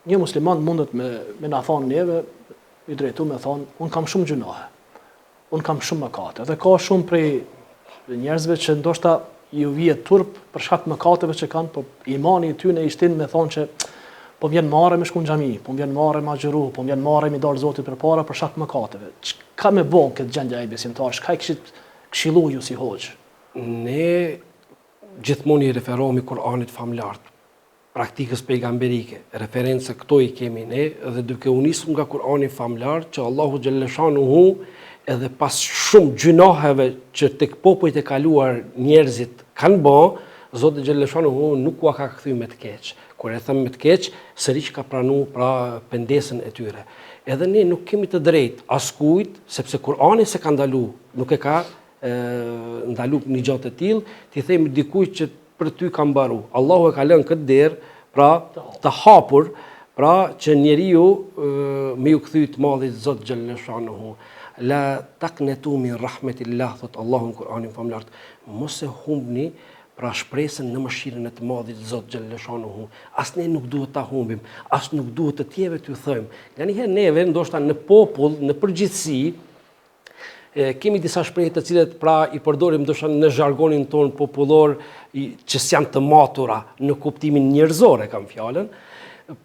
një musliman mundet me na thonë neve, i drejtu me thonë, unë kam shumë gjunahe, unë kam shumë mëkate, dhe ka shumë prej njerëzve që ndoshta ju vihet turp për shkak të mëkateve që kanë, po imani i tyre ishtin me thonë që po vjen marrë me shku në xhami, po vjen marrë me agjëru, po vjen marrë me dal Zotit përpara për shkak të mëkateve. Çka me bë këtë gjendje ai besimtar? Çka i kishit këshillu ju si hoxh? Ne gjithmonë i referohemi Kur'anit famlart, praktikës pejgamberike. Referencë këto i kemi ne dhe duke u nisur nga Kur'ani famlar që Allahu xhallashanuhu edhe pas shumë gjunaheve që tek popujt e kaluar njerëzit kanë bë, Zoti xhallashanuhu nuk ua ka kthy me të keq. Kur e them me të keq, sërish ka pranuar pra pendesën e tyre. Edhe ne nuk kemi të drejtë askujt, sepse Kur'ani se ka ndalu, nuk e ka ndalu një gjatë të tillë, ti themi dikujt që për ty ka mbaru. Allahu e ka lënë këtë derë, pra të hapur, pra që njeriu me ju kthy të madhit Zot xhallashanuhu. La taqnatu min rahmetillah, thot Allahu në Kur'anin famlar. Mos e humbni pra shpresën në mëshirën e të madhit Zot xhallashanuhu. As ne nuk duhet ta humbim, as nuk duhet të tjerëve t'ju thojmë. Nganjëherë neve ndoshta në popull, në përgjithësi, kemi disa shprehje të cilet pra i përdorim ndoshta në zhargonin ton popullor që s'janë të matura në kuptimin njerëzor e kam fjalën,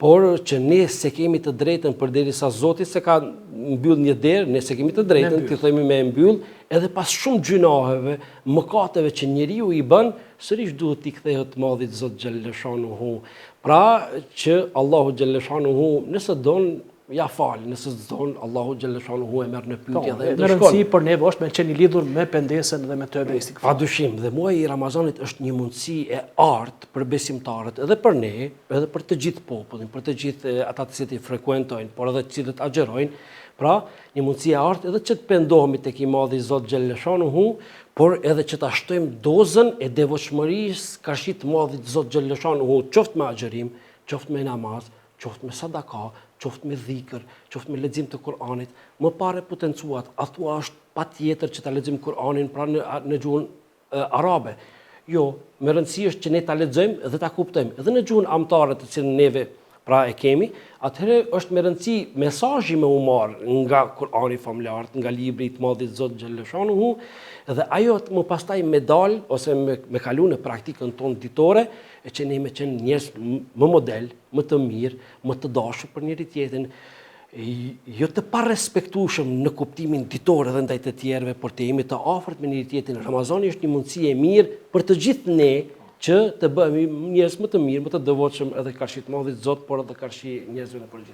por që ne se kemi të drejtën përderisa Zoti se ka mbyll një derë, ne se kemi të drejtën të themi me mbyll, edhe pas shumë gjunaheve, mëkateve që njeriu i bën, sërish duhet t'i kthehet të madhit Zot xhallashanuhu. Pra që Allahu xhallashanuhu nëse don ja fal, nëse s'don Allahu xhallashanuhu e merr në pyetje dhe në rëndësi për neve është me qenë i lidhur me pendesën dhe me tëbe istighfar. Padyshim, dhe muaji i Ramazanit është një mundësi e artë për besimtarët, edhe për ne, edhe për të gjithë popullin, për të gjithë ata të cilët i frekuentojnë, por edhe të cilët agjerojnë, pra një mundësi e artë edhe që të pendohemi tek i madhi Zot xhallashanuhu, por edhe që ta shtojmë dozën e devotshmërisë karshi të madhit Zot xhallashanuhu, qoftë me agjerim, qoftë me namaz, qoftë me sadaka, qoftë me dhikr, qoftë me lexim të Kur'anit, më parë potencuat, a thua është patjetër që ta lexojmë Kur'anin pra në gjuhën arabe. Jo, me rëndësi është që ne ta lexojmë dhe ta kuptojmë edhe në gjuhën amtare të cilën neve pra e kemi, atëherë është me rëndësi mesazhi me u marr nga Kur'ani famlar, nga libri i të madhit Zot xhallashanuhu, dhe ajo më pastaj me dal ose me kalu në praktikën tonë ditore, e që ne me qenë njerëz më model, më të mirë, më të dashur për njëri tjetrin, jo të parespektueshëm në kuptimin ditor edhe ndaj të tjerëve, por të jemi të afërt me njëri tjetrin. Ramazani është një mundësi e mirë për të gjithë ne që të bëhemi njerëz më të mirë, më të devotshëm edhe karshi të madhit Zot, por edhe karshi njerëzve në përgjithësi.